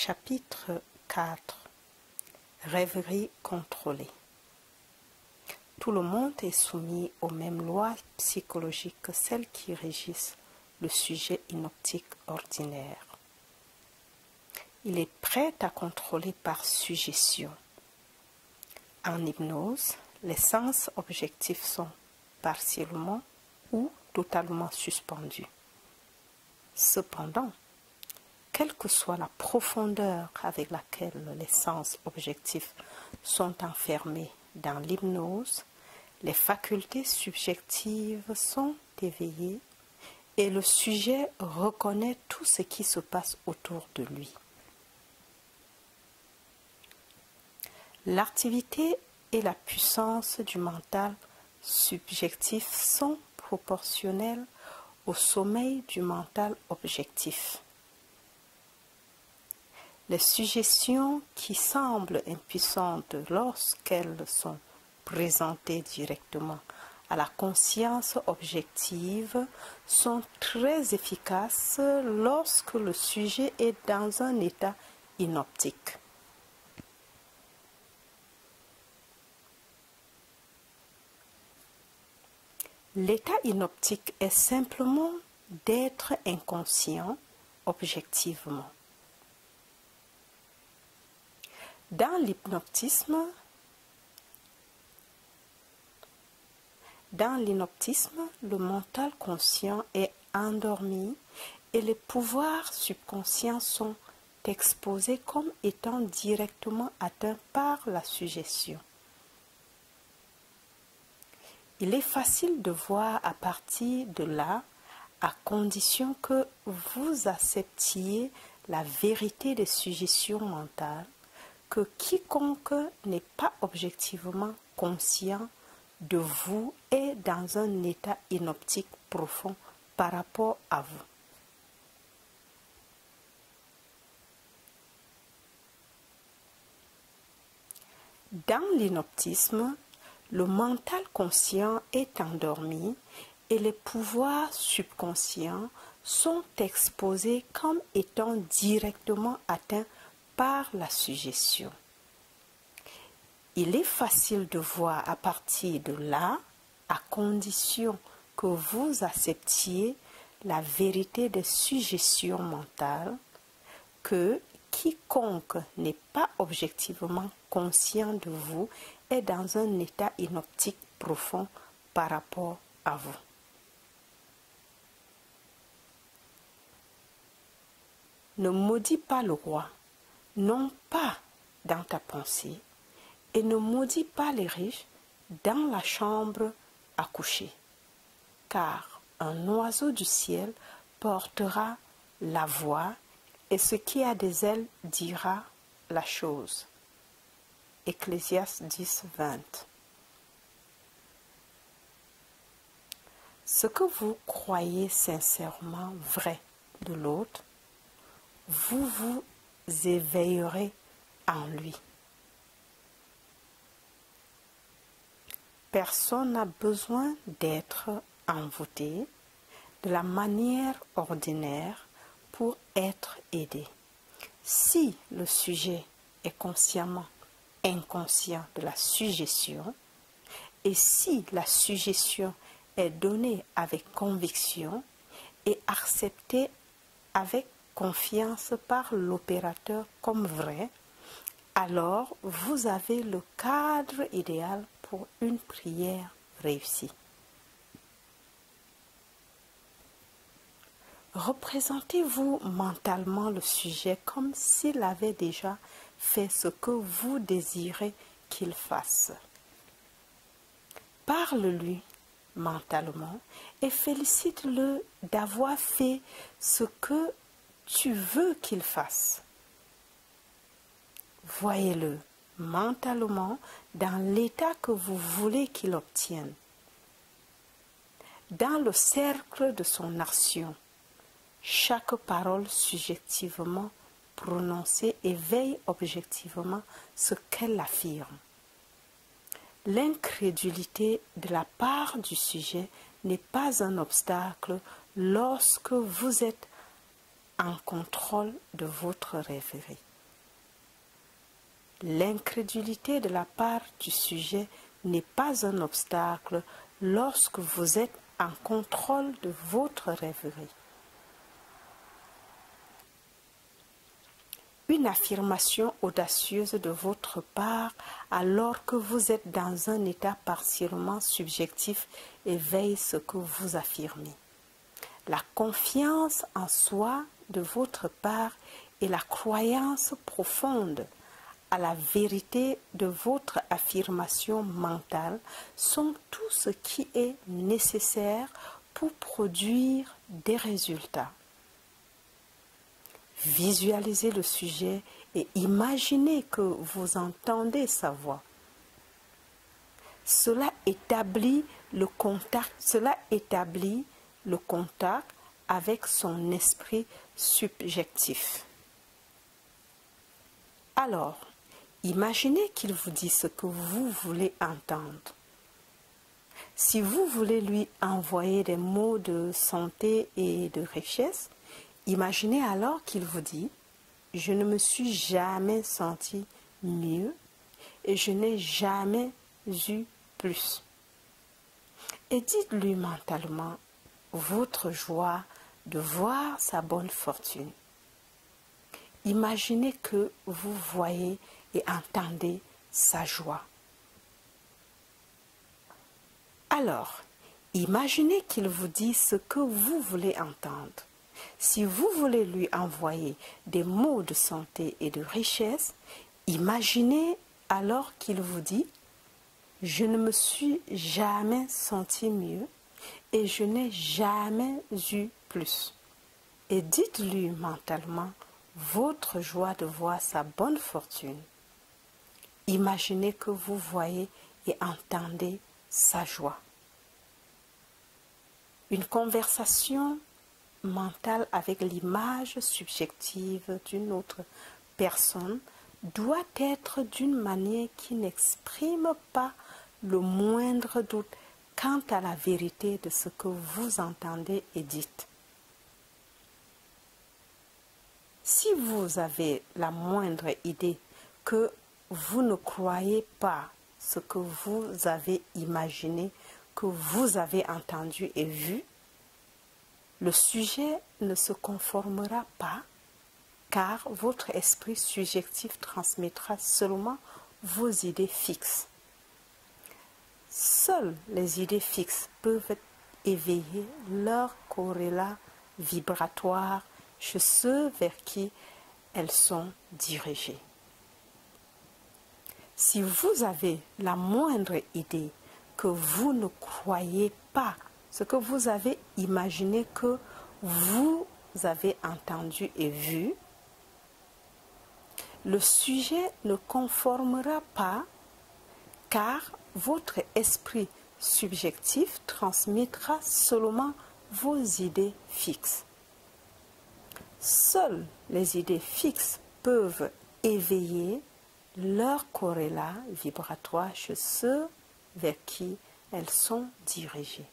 Chapitre 4. Rêverie contrôlée. Tout le monde est soumis aux mêmes lois psychologiques que celles qui régissent le sujet hypnotique ordinaire. Il est prêt à contrôler par suggestion. En hypnose, les sens objectifs sont partiellement ou totalement suspendus. Cependant, quelle que soit la profondeur avec laquelle les sens objectifs sont enfermés dans l'hypnose, les facultés subjectives sont éveillées et le sujet reconnaît tout ce qui se passe autour de lui. L'activité et la puissance du mental subjectif sont proportionnelles au sommeil du mental objectif. Les suggestions qui semblent impuissantes lorsqu'elles sont présentées directement à la conscience objective sont très efficaces lorsque le sujet est dans un état hypnotique. L'état hypnotique est simplement d'être inconscient objectivement. Dans l'hypnotisme, le mental conscient est endormi et les pouvoirs subconscients sont exposés comme étant directement atteints par la suggestion. Il est facile de voir à partir de là, à condition que vous acceptiez la vérité des suggestions mentales, que quiconque n'est pas objectivement conscient de vous est dans un état hypnotique profond par rapport à vous. Dans l'hypnotisme, le mental conscient est endormi et les pouvoirs subconscients sont exposés comme étant directement atteints par la suggestion. Il est facile de voir à partir de là, à condition que vous acceptiez la vérité des suggestions mentales, que quiconque n'est pas objectivement conscient de vous est dans un état hypnotique profond par rapport à vous. Ne maudis pas le roi, non pas dans ta pensée, et ne maudis pas les riches dans la chambre à coucher, car un oiseau du ciel portera la voix, et ce qui a des ailes dira la chose. Ecclésiaste 10, 20. Ce que vous croyez sincèrement vrai de l'autre, vous vous éveillerez en lui. Personne n'a besoin d'être envoûté de la manière ordinaire pour être aidé. Si le sujet est consciemment inconscient de la suggestion, et si la suggestion est donnée avec conviction et acceptée avec confiance par l'opérateur comme vrai, alors vous avez le cadre idéal pour une prière réussie. Représentez-vous mentalement le sujet comme s'il avait déjà fait ce que vous désirez qu'il fasse. Parle-lui mentalement et félicite-le d'avoir fait ce que tu veux qu'il fasse. Voyez-le mentalement dans l'état que vous voulez qu'il obtienne. Dans le cercle de son action, chaque parole subjectivement prononcée éveille objectivement ce qu'elle affirme. L'incrédulité de la part du sujet n'est pas un obstacle lorsque vous êtes en contrôle de votre rêverie. L'incrédulité de la part du sujet n'est pas un obstacle lorsque vous êtes en contrôle de votre rêverie. Une affirmation audacieuse de votre part alors que vous êtes dans un état partiellement subjectif éveille ce que vous affirmez. La confiance en soi de votre part et la croyance profonde à la vérité de votre affirmation mentale sont tout ce qui est nécessaire pour produire des résultats. Visualisez le sujet et imaginez que vous entendez sa voix. Cela établit le contact avec son esprit subjectif. Alors, imaginez qu'il vous dit ce que vous voulez entendre. Si vous voulez lui envoyer des mots de santé et de richesse, imaginez alors qu'il vous dit « Je ne me suis jamais senti mieux et je n'ai jamais eu plus ». Et dites-lui mentalement votre joie de voir sa bonne fortune. Imaginez que vous voyez et entendez sa joie. Alors, imaginez qu'il vous dit ce que vous voulez entendre. Si vous voulez lui envoyer des mots de santé et de richesse, imaginez alors qu'il vous dit « Je ne me suis jamais senti mieux et je n'ai jamais eu plus ». Et dites-lui mentalement votre joie de voir sa bonne fortune. Imaginez que vous voyez et entendez sa joie. Une conversation mentale avec l'image subjective d'une autre personne doit être d'une manière qui n'exprime pas le moindre doute quant à la vérité de ce que vous entendez et dites. Si vous avez la moindre idée que vous ne croyez pas ce que vous avez imaginé, que vous avez entendu et vu, le sujet ne se conformera pas car votre esprit subjectif transmettra seulement vos idées fixes. Seules les idées fixes peuvent éveiller leur corrélat vibratoire chez ceux vers qui elles sont dirigées. Si vous avez la moindre idée que vous ne croyez pas ce que vous avez imaginé, que vous avez entendu et vu, le sujet ne conformera pas car votre esprit subjectif transmettra seulement vos idées fixes. Seules les idées fixes peuvent éveiller leur corrélat vibratoire chez ceux vers qui elles sont dirigées.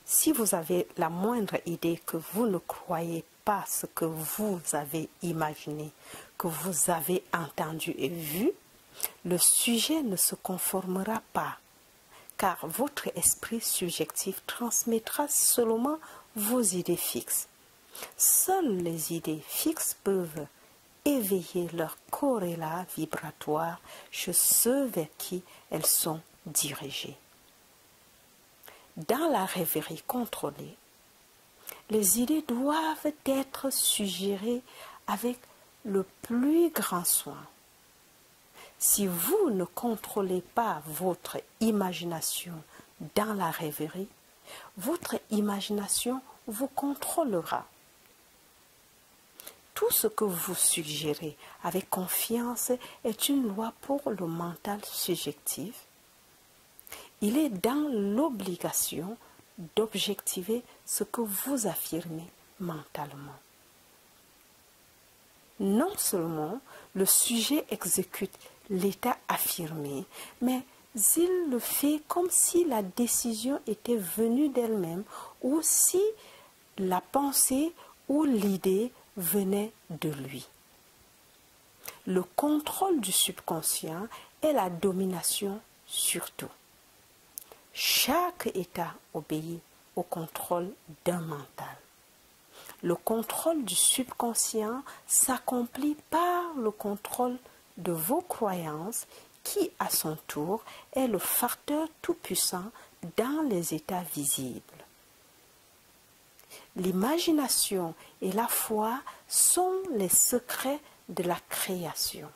Si vous avez la moindre idée que vous ne croyez pas ce que vous avez imaginé, que vous avez entendu et vu, le sujet ne se conformera pas, car votre esprit subjectif transmettra seulement vos idées fixes. Seules les idées fixes peuvent éveiller leur corrélat vibratoire chez ceux vers qui elles sont dirigées. Dans la rêverie contrôlée, les idées doivent être suggérées avec le plus grand soin. Si vous ne contrôlez pas votre imagination dans la rêverie, votre imagination vous contrôlera. Tout ce que vous suggérez avec confiance est une loi pour le mental subjectif. Il est dans l'obligation d'objectiver ce que vous affirmez mentalement. Non seulement le sujet exécute l'état affirmé, mais il le fait comme si la décision était venue d'elle-même ou si la pensée ou l'idée venait de lui. Le contrôle du subconscient est la domination sur tout. Chaque état obéit au contrôle d'un mental. Le contrôle du subconscient s'accomplit par le contrôle de vos croyances qui, à son tour, est le facteur tout-puissant dans les états visibles. L'imagination et la foi sont les secrets de la création.